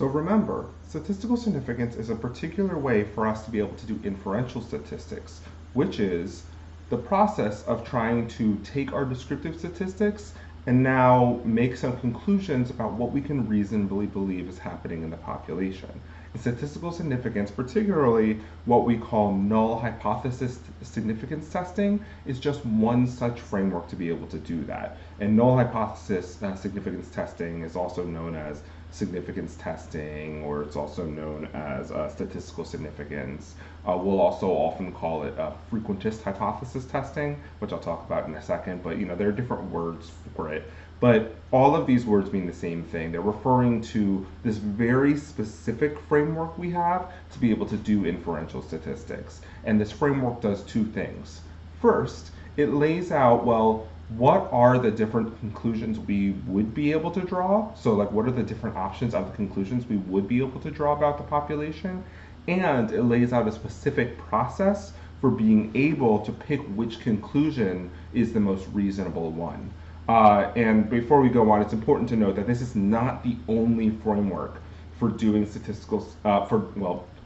So remember, statistical significance is a particular way for us to be able to do inferential statistics, which is the process of trying to take our descriptive statistics and now make some conclusions about what we can reasonably believe is happening in the population. In statistical significance, particularly what we call null hypothesis significance testing, is just one such framework to be able to do that. And null hypothesis significance testing is also known as significance testing, or it's also known as statistical significance. We'll also often call it frequentist hypothesis testing, which I'll talk about in a second, but there are different words for it. But all of these words mean the same thing. They're referring to this very specific framework we have to be able to do inferential statistics. And this framework does two things. First, it lays out, well, what are the different conclusions we would be able to draw? So like, what are the different options of the conclusions we would be able to draw about the population? And it lays out a specific process for being able to pick which conclusion is the most reasonable one. And before we go on, it's important to note that this is not the only framework for doing statistical,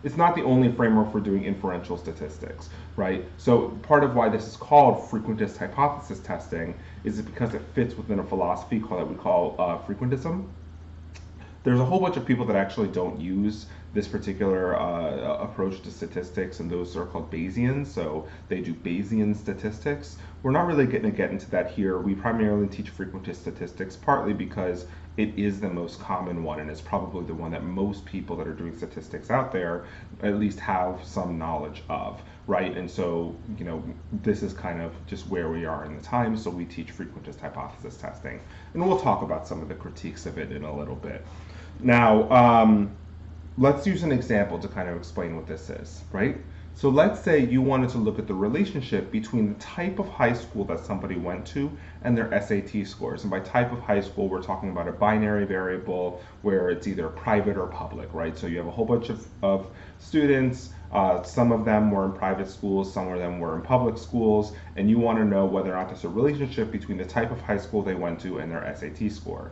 it's not the only framework for doing inferential statistics, right? So part of why this is called frequentist hypothesis testing is because it fits within a philosophy that we call frequentism. There's a whole bunch of people that actually don't use this particular approach to statistics, and those are called Bayesians, so they do Bayesian statistics. We're not really going to get into that here. We primarily teach frequentist statistics, partly because it is the most common one, and it's probably the one that most people that are doing statistics out there at least have some knowledge of, right? And so, this is kind of just where we are in the time, so we teach frequentist hypothesis testing. And we'll talk about some of the critiques of it in a little bit. Now, let's use an example to kind of explain what this is, right? So let's say you wanted to look at the relationship between the type of high school that somebody went to and their SAT scores. And by type of high school, we're talking about a binary variable where it's either private or public, right? So you have a whole bunch of students, some of them were in private schools, some of them were in public schools, and you want to know whether or not there's a relationship between the type of high school they went to and their SAT score.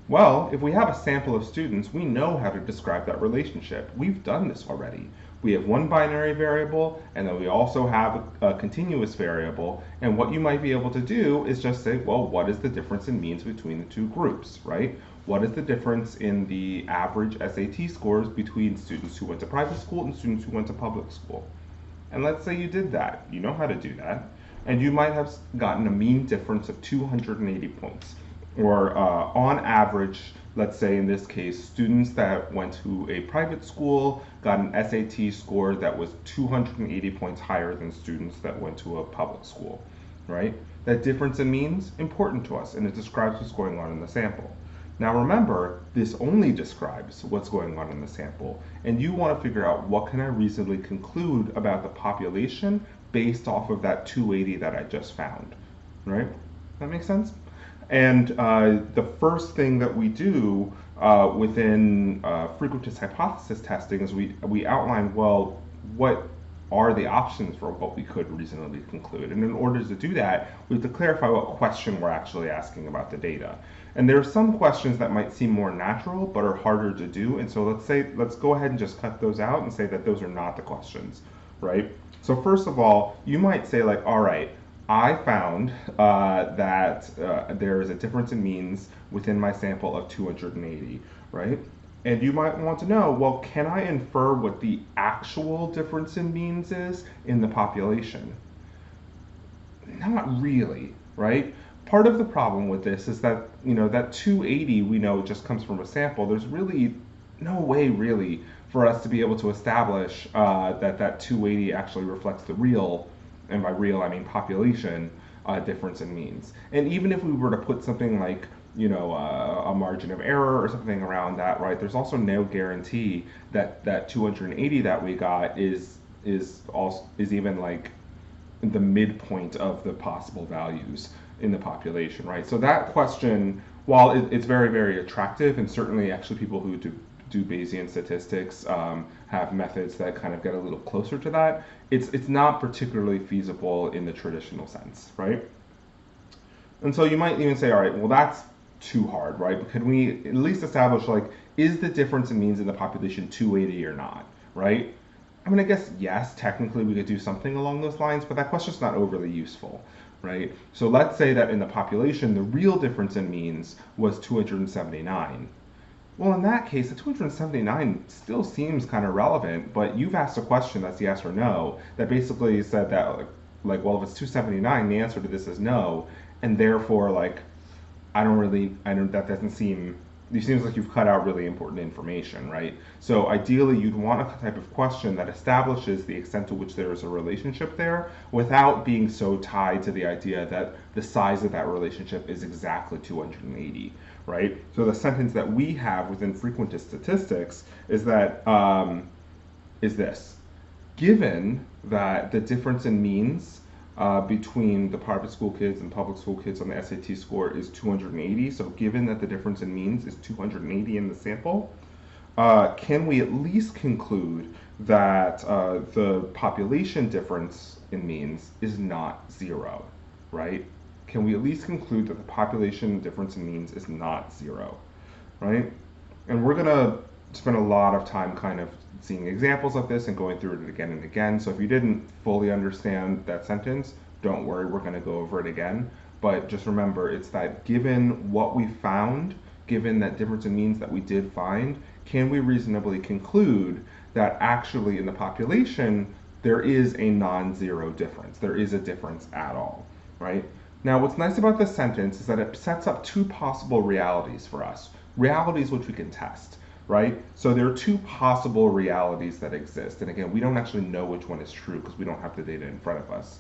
Well, if we have a sample of students, we know how to describe that relationship. We've done this already. We have one binary variable, and then we also have a continuous variable, and what you might be able to do is just say, well, what is the difference in means between the two groups, right? What is the difference in the average SAT scores between students who went to private school and students who went to public school? And let's say you did that. You know how to do that. And you might have gotten a mean difference of 280 points. Or on average, let's say in this case, students that went to a private school got an SAT score that was 280 points higher than students that went to a public school, right? That difference in means important to us, and it describes what's going on in the sample. Now remember, this only describes what's going on in the sample, and you want to figure out what can I reasonably conclude about the population based off of that 280 that I just found, right? That makes sense? And the first thing that we do within frequentist hypothesis testing is we outline, well, what are the options for what we could reasonably conclude. And in order to do that, we have to clarify what question we're actually asking about the data. And there are some questions that might seem more natural but are harder to do. And so let's go ahead and just cut those out and say that those are not the questions, right? So first of all, you might say like, all right, I found that there is a difference in means within my sample of 280, right? And you might want to know, well, can I infer what the actual difference in means is in the population? Not really, right? Part of the problem with this is that, that 280 we know just comes from a sample. There's really no way really for us to be able to establish that 280 actually reflects the real, and by real I mean population, difference in means. And even if we were to put something like, a margin of error or something around that, right, there's also no guarantee that 280 that we got is even like the midpoint of the possible values in the population, right? So that question, while it's very, very attractive, and certainly actually people who do Bayesian statistics have methods that kind of get a little closer to that, it's not particularly feasible in the traditional sense, right? And so you might even say, all right, well, too hard, right? But can we at least establish, like, is the difference in means in the population 280 or not, right? I mean, I guess yes, technically we could do something along those lines, but that question's not overly useful, right? So let's say that in the population, the real difference in means was 279. Well, in that case, the 279 still seems kind of relevant, but you've asked a question that's yes or no that basically said that, well, if it's 279, the answer to this is no, and therefore, like, that doesn't seem, it seems like you've cut out really important information, right? So ideally, you'd want a type of question that establishes the extent to which there is a relationship there without being so tied to the idea that the size of that relationship is exactly 280, right? So the sentence that we have within frequentist statistics is that, is this: given that the difference in means between the private school kids and public school kids on the SAT score is 280, so given that the difference in means is 280 in the sample, can we at least conclude that the population difference in means is not zero, right? Can we at least conclude that the population difference in means is not zero, right? And we're going to spend a lot of time kind of seeing examples of this and going through it again and again. So if you didn't fully understand that sentence, don't worry, we're going to go over it again. But just remember, it's that given what we found, given that difference in means that we did find, can we reasonably conclude that actually in the population there is a non-zero difference? There is a difference at all, right? Now, what's nice about this sentence is that it sets up two possible realities for us, realities which we can test, right? So there are two possible realities that exist. And again, we don't actually know which one is true because we don't have the data in front of us.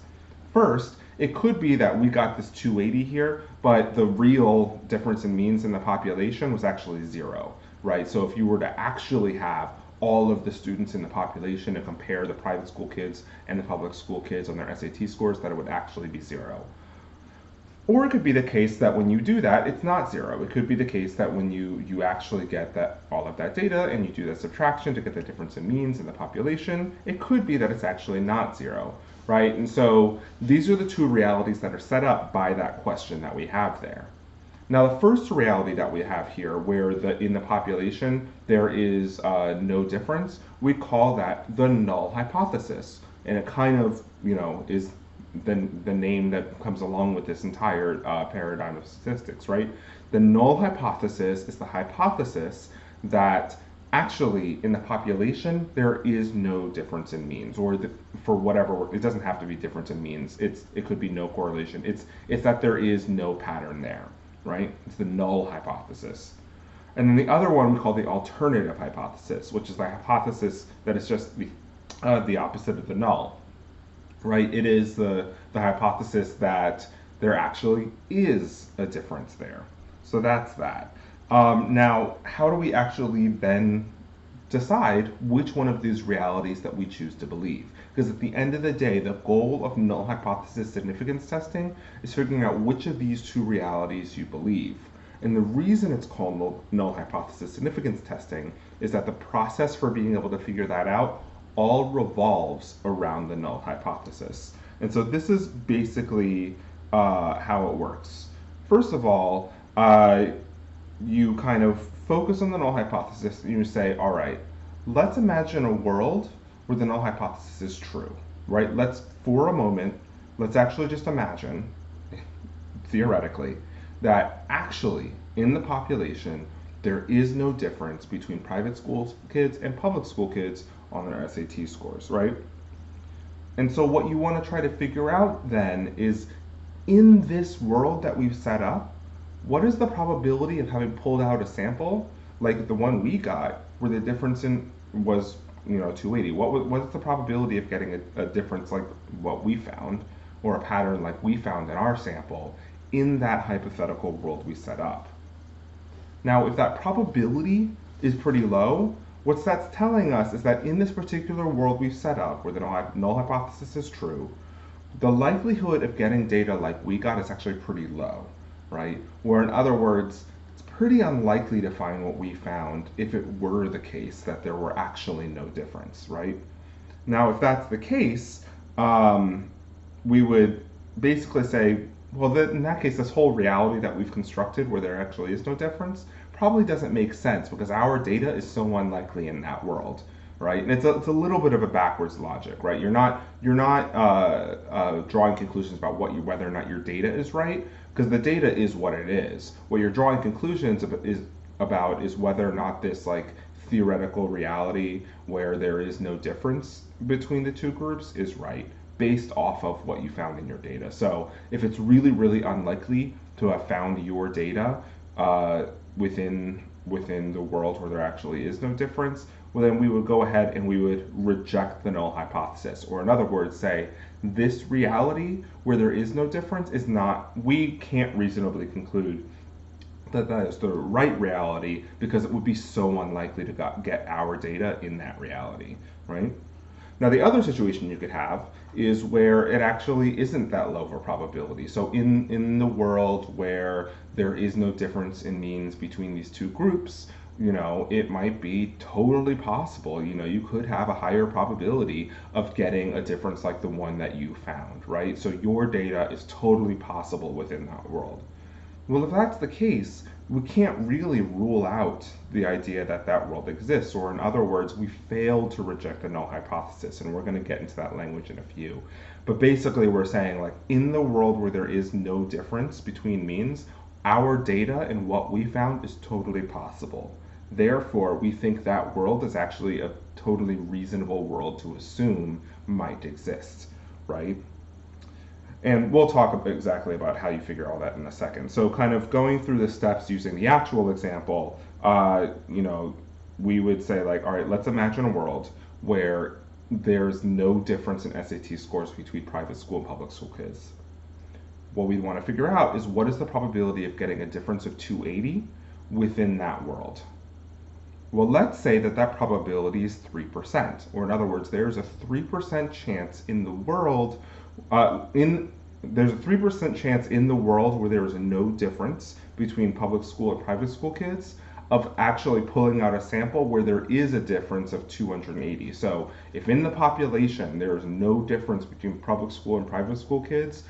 First, it could be that we got this 280 here, but the real difference in means in the population was actually zero, right? So if you were to actually have all of the students in the population and compare the private school kids and the public school kids on their SAT scores, that it would actually be zero. Or it could be the case that when you do that, it's not zero. It could be the case that when you actually get that all of that data and you do the subtraction to get the difference in means in the population, it could be that it's actually not zero, right? And so these are the two realities that are set up by that question that we have there. Now, the first reality that we have here, where in the population there is no difference, we call that the null hypothesis, and it kind of, is the name that comes along with this entire paradigm of statistics, right? The null hypothesis is the hypothesis that actually in the population there is no difference in means, or for whatever, it doesn't have to be difference in means. It could be no correlation. It's that there is no pattern there, right? It's the null hypothesis. And then the other one we call the alternative hypothesis, which is the hypothesis that is just the opposite of the null. Right? It is the hypothesis that there actually is a difference there. So that's that. Now, how do we actually then decide which one of these realities that we choose to believe? Because at the end of the day, the goal of null hypothesis significance testing is figuring out which of these two realities you believe. And the reason it's called null hypothesis significance testing is that the process for being able to figure that out all revolves around the null hypothesis. And so this is basically how it works. First of all, you kind of focus on the null hypothesis and you say, all right, let's imagine a world where the null hypothesis is true, right? For a moment, let's actually just imagine, theoretically, that actually in the population, there is no difference between private school kids and public school kids on their SAT scores, right? And so what you want to try to figure out then is, in this world that we've set up, what is the probability of having pulled out a sample like the one we got where the difference in was 280? What's the probability of getting a difference like what we found, or a pattern like we found in our sample, in that hypothetical world we set up? Now, if that probability is pretty low, what that's telling us is that in this particular world we've set up, where the null hypothesis is true, the likelihood of getting data like we got is actually pretty low, right? Or in other words, it's pretty unlikely to find what we found if it were the case that there were actually no difference, right? Now, if that's the case, we would basically say, Well, then in that case, this whole reality that we've constructed where there actually is no difference probably doesn't make sense because our data is so unlikely in that world, right? And it's a little bit of a backwards logic, right? You're not drawing conclusions about whether or not your data is right because the data is what it is. What you're drawing conclusions is whether or not this like theoretical reality where there is no difference between the two groups is right based off of what you found in your data. So if it's really, really unlikely to have found your data within the world where there actually is no difference, well then we would go ahead and we would reject the null hypothesis. Or in other words, say this reality where there is no difference is not, we can't reasonably conclude that that is the right reality because it would be so unlikely to get our data in that reality, right? Now, the other situation you could have is where it actually isn't that low of a probability. So in the world where there is no difference in means between these two groups, it might be totally possible. You could have a higher probability of getting a difference like the one that you found, right? So your data is totally possible within that world. Well, if that's the case, we can't really rule out the idea that that world exists, or in other words, we failed to reject the null hypothesis, and we're going to get into that language in a few. But basically, we're saying, like, in the world where there is no difference between means, our data and what we found is totally possible. Therefore, we think that world is actually a totally reasonable world to assume might exist, right? And we'll talk exactly about how you figure all that in a second. So kind of going through the steps using the actual example, we would say like, all right, let's imagine a world where there's no difference in SAT scores between private school and public school kids. What we want to figure out is what is the probability of getting a difference of 280 within that world. Well, let's say that that probability is 3%, or in other words, there's a 3% chance in the world there's a 3% chance in the world where there is no difference between public school and private school kids of actually pulling out a sample where there is a difference of 280. So if in the population there is no difference between public school and private school kids,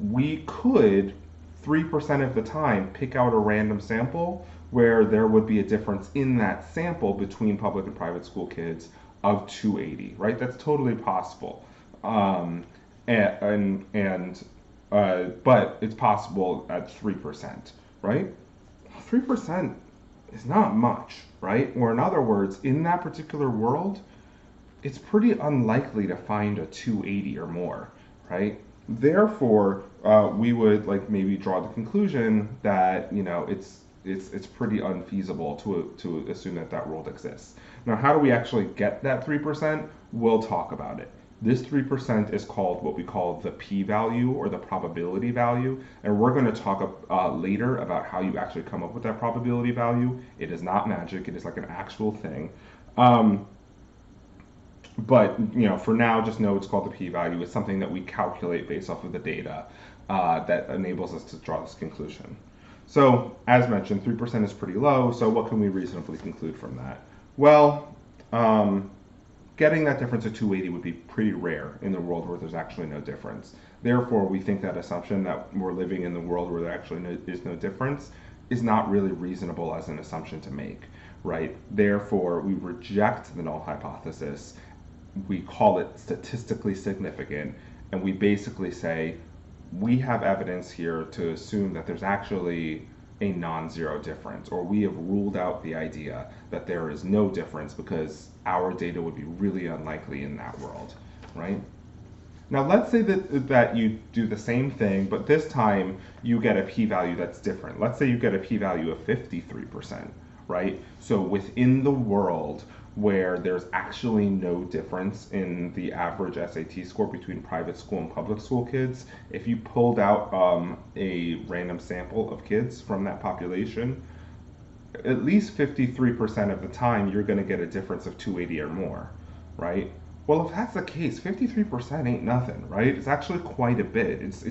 we could 3% of the time pick out a random sample where there would be a difference in that sample between public and private school kids of 280, right? That's totally possible. But it's possible at 3%, right? 3% is not much, right? Or in other words, in that particular world, it's pretty unlikely to find a 280 or more, right? Therefore, we would like maybe draw the conclusion that it's pretty unfeasible to assume that that world exists. Now, how do we actually get that 3%? We'll talk about it. This 3% is called what we call the p-value or the probability value, and we're going to talk later about how you actually come up with that probability value. It is not magic; it is like an actual thing. But for now, just know it's called the p-value. It's something that we calculate based off of the data that enables us to draw this conclusion. So, as mentioned, 3% is pretty low. So, what can we reasonably conclude from that? Well, getting that difference of 280 would be pretty rare in the world where there's actually no difference. Therefore, we think that assumption that we're living in the world where there actually is no difference is not really reasonable as an assumption to make, right? Therefore, we reject the null hypothesis. We call it statistically significant, and we basically say we have evidence here to assume that there's actually a non-zero difference, or we have ruled out the idea that there is no difference because our data would be really unlikely in that world, right? Now let's say that you do the same thing, but this time you get a p-value that's different. Let's say you get a p-value of 53%, right? So within the world where there's actually no difference in the average SAT score between private school and public school kids, if you pulled out a random sample of kids from that population, at least 53% of the time you're going to get a difference of 280 or more, right? Well, if that's the case, 53% ain't nothing, right? It's actually quite a bit. It's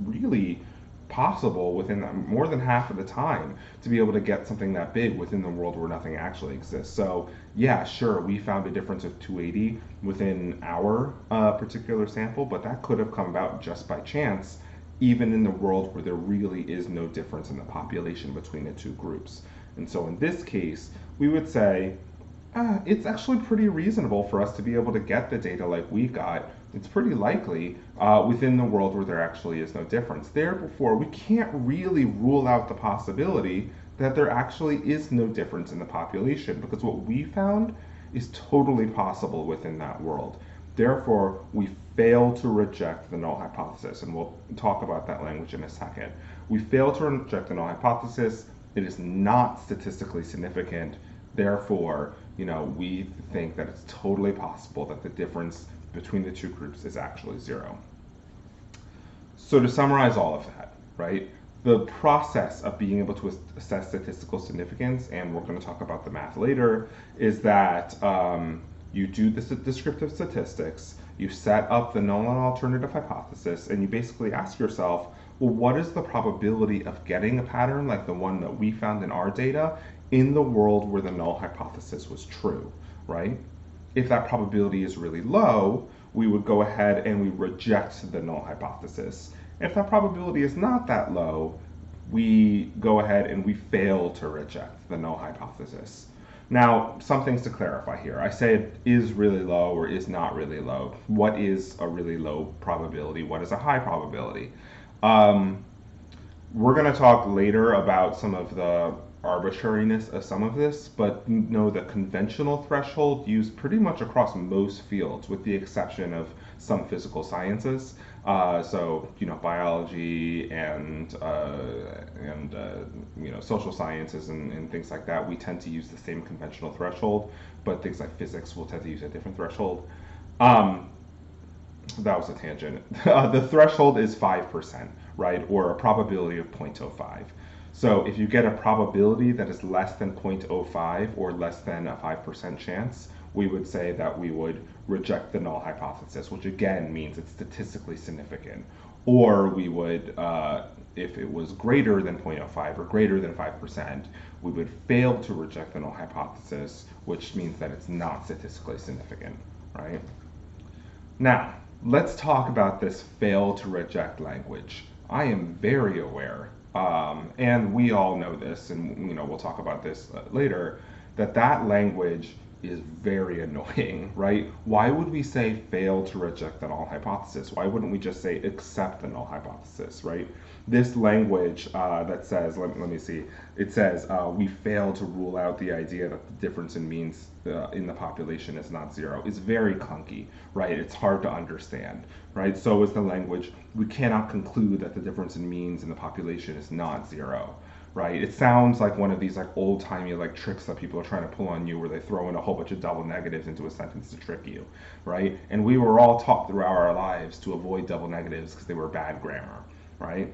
really possible within more than half of the time to be able to get something that big within the world where nothing actually exists. So yeah, sure, we found a difference of 280 within our particular sample, but that could have come about just by chance even in the world where there really is no difference in the population between the two groups. And so in this case, we would say, it's actually pretty reasonable for us to be able to get the data like we got. It's pretty likely within the world where there actually is no difference. Therefore, we can't really rule out the possibility that there actually is no difference in the population, because what we found is totally possible within that world. Therefore, we fail to reject the null hypothesis, and we'll talk about that language in a second. We fail to reject the null hypothesis. It is not statistically significant. Therefore, we think that it's totally possible that the difference between the two groups is actually zero. So to summarize all of that, right? The process of being able to assess statistical significance, and we're going to talk about the math later, is that you do the descriptive statistics, you set up the null and alternative hypothesis, and you basically ask yourself, well, what is the probability of getting a pattern like the one that we found in our data in the world where the null hypothesis was true, right? If that probability is really low, we would go ahead and we reject the null hypothesis. If that probability is not that low, we go ahead and we fail to reject the null hypothesis. Now, some things to clarify here. I say it is really low or is not really low. What is a really low probability? What is a high probability? We're going to talk later about some of the arbitrariness of some of this, but know the conventional threshold used pretty much across most fields, with the exception of some physical sciences. So biology and social sciences and things like that, we tend to use the same conventional threshold, but things like physics will tend to use a different threshold. That was a tangent. The threshold is 5%, right, or a probability of 0.05. So if you get a probability that is less than 0.05 or less than a 5% chance, we would say that we would reject the null hypothesis, which again means it's statistically significant. Or we would, if it was greater than 0.05 or greater than 5%, we would fail to reject the null hypothesis, which means that it's not statistically significant, right? Now, let's talk about this fail to reject language. I am very aware, and we all know this, and we'll talk about this later, that language is very annoying, right? Why would we say fail to reject the null hypothesis? Why wouldn't we just say accept the null hypothesis, right? This language that says, let me see, it says we fail to rule out the idea that the difference in means in the population is not zero, is very clunky, right? It's hard to understand, right? So is the language, we cannot conclude that the difference in means in the population is not zero, right? It sounds like one of these like old-timey like tricks that people are trying to pull on you, where they throw in a whole bunch of double negatives into a sentence to trick you, right? And we were all taught throughout our lives to avoid double negatives because they were bad grammar, right?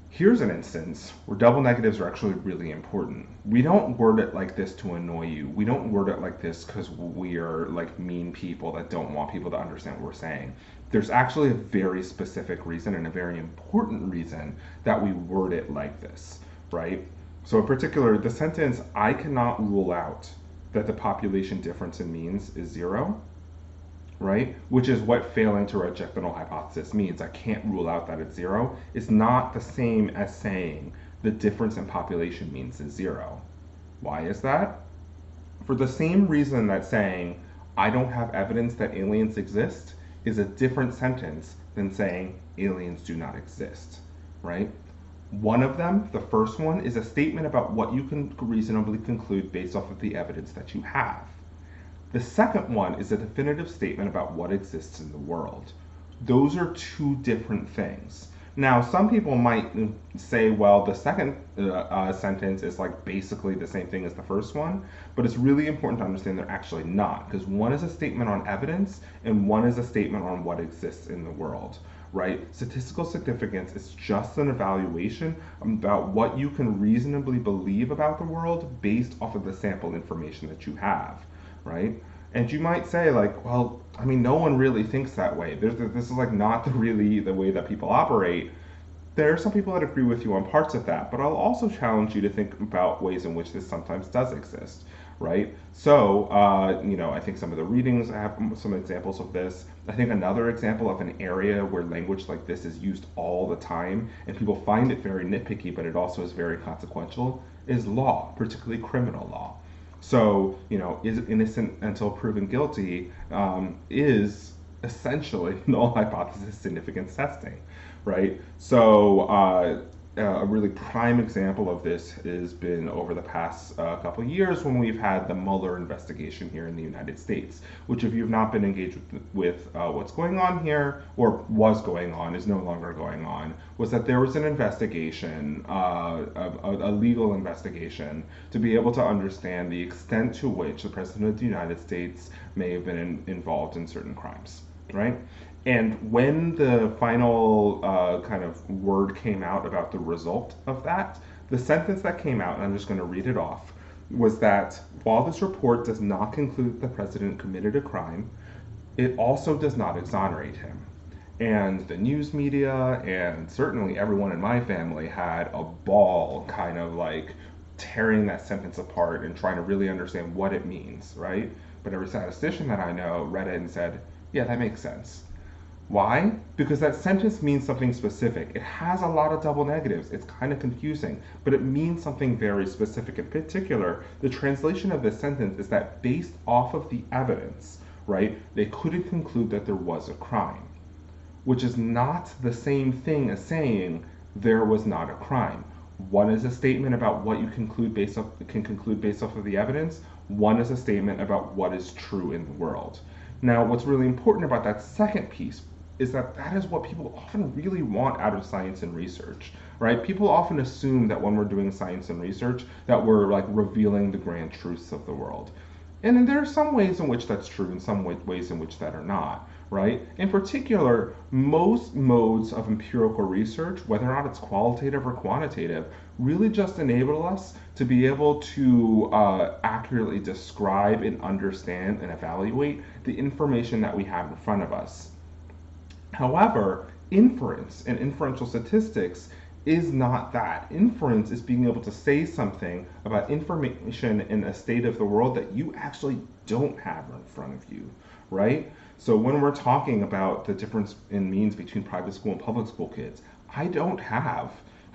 Here's an instance where double negatives are actually really important. We don't word it like this to annoy you. We don't word it like this because we are like mean people that don't want people to understand what we're saying. There's actually a very specific reason and a very important reason that we word it like this, right? So in particular, the sentence, I cannot rule out that the population difference in means is zero, right? Which is what failing to reject the null hypothesis means. I can't rule out that it's zero. It's not the same as saying the difference in population means is zero. Why is that? For the same reason that saying I don't have evidence that aliens exist is a different sentence than saying aliens do not exist, right? One of them, the first one, is a statement about what you can reasonably conclude based off of the evidence that you have. The second one is a definitive statement about what exists in the world. Those are two different things. Now, some people might say, well, the second sentence is like basically the same thing as the first one, but it's really important to understand they're actually not, because one is a statement on evidence and one is a statement on what exists in the world, right? Statistical significance is just an evaluation about what you can reasonably believe about the world based off of the sample information that you have, right? And you might say like, well, I mean, no one really thinks that way. This is like not really the way that people operate. There are some people that agree with you on parts of that, but I'll also challenge you to think about ways in which this sometimes does exist, right? So, I think some of the readings have some examples of this. I think another example of an area where language like this is used all the time and people find it very nitpicky, but it also is very consequential, is law, particularly criminal law. So, is innocent until proven guilty is essentially null hypothesis significance testing, right? So, a really prime example of this has been over the past couple of years when we've had the Mueller investigation here in the United States, which, if you've not been engaged with what's going on here, or was going on, is no longer going on, was that there was an investigation, a legal investigation, to be able to understand the extent to which the President of the United States may have been involved in certain crimes, right? And when the final kind of word came out about the result of that, the sentence that came out, and I'm just going to read it off, was that while this report does not conclude the president committed a crime, it also does not exonerate him. And the news media and certainly everyone in my family had a ball kind of like tearing that sentence apart and trying to really understand what it means, right? But every statistician that I know read it and said, yeah, that makes sense. Why? Because that sentence means something specific. It has a lot of double negatives. It's kind of confusing, but it means something very specific. In particular, the translation of this sentence is that based off of the evidence, right, they couldn't conclude that there was a crime, which is not the same thing as saying there was not a crime. One is a statement about what you can conclude based off of the evidence. One is a statement about what is true in the world. Now, what's really important about that second piece is that that is what people often really want out of science and research, right? People often assume that when we're doing science and research, that we're like revealing the grand truths of the world. And there are some ways in which that's true and some ways in which that are not, right? In particular, most modes of empirical research, whether or not it's qualitative or quantitative, really just enable us to be able to accurately describe and understand and evaluate the information that we have in front of us. However, inference and inferential statistics is not that. Inference is being able to say something about information in a state of the world that you actually don't have in front of you, right? So when we're talking about the difference in means between private school and public school kids, I don't have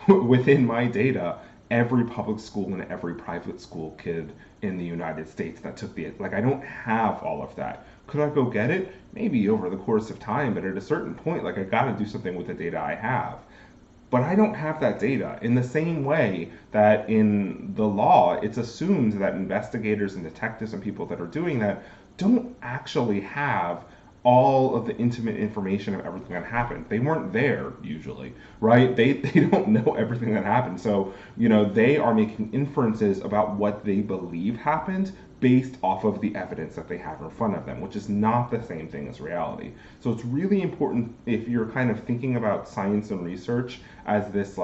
within my data every public school and every private school kid in the United States that took I don't have all of that. Could I go get it? Maybe over the course of time, but at a certain point, I got to do something with the data I have. But I don't have that data in the same way that in the law, it's assumed that investigators and detectives and people that are doing that don't actually have all of the intimate information of everything that happened. They weren't there usually, right? They don't know everything that happened. So, they are making inferences about what they believe happened based off of the evidence that they have in front of them, which is not the same thing as reality. So it's really important if you're kind of thinking about science and research as this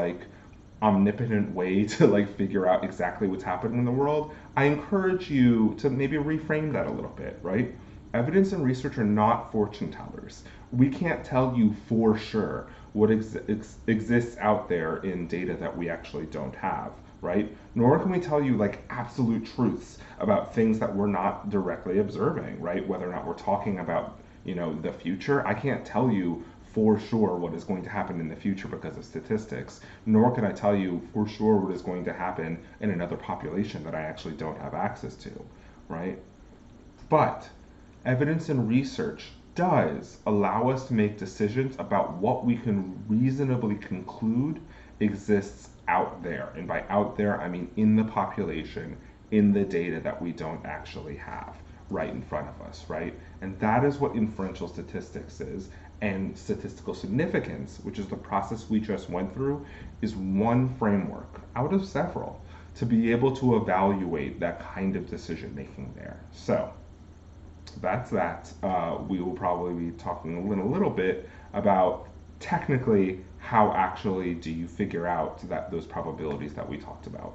omnipotent way to figure out exactly what's happening in the world, I encourage you to maybe reframe that a little bit, right? Evidence and research are not fortune tellers. We can't tell you for sure what exists out there in data that we actually don't have, right? Nor can we tell you absolute truths about things that we're not directly observing, right? Whether or not we're talking about, the future, I can't tell you for sure what is going to happen in the future because of statistics, nor can I tell you for sure what is going to happen in another population that I actually don't have access to, right? But evidence and research does allow us to make decisions about what we can reasonably conclude exists out there. And by out there, I mean in the population, in the data that we don't actually have right in front of us, right? And that is what inferential statistics is. And statistical significance, which is the process we just went through, is one framework out of several to be able to evaluate that kind of decision making there. So that's that. We will probably be talking in a little bit about technically how actually do you figure out those probabilities that we talked about.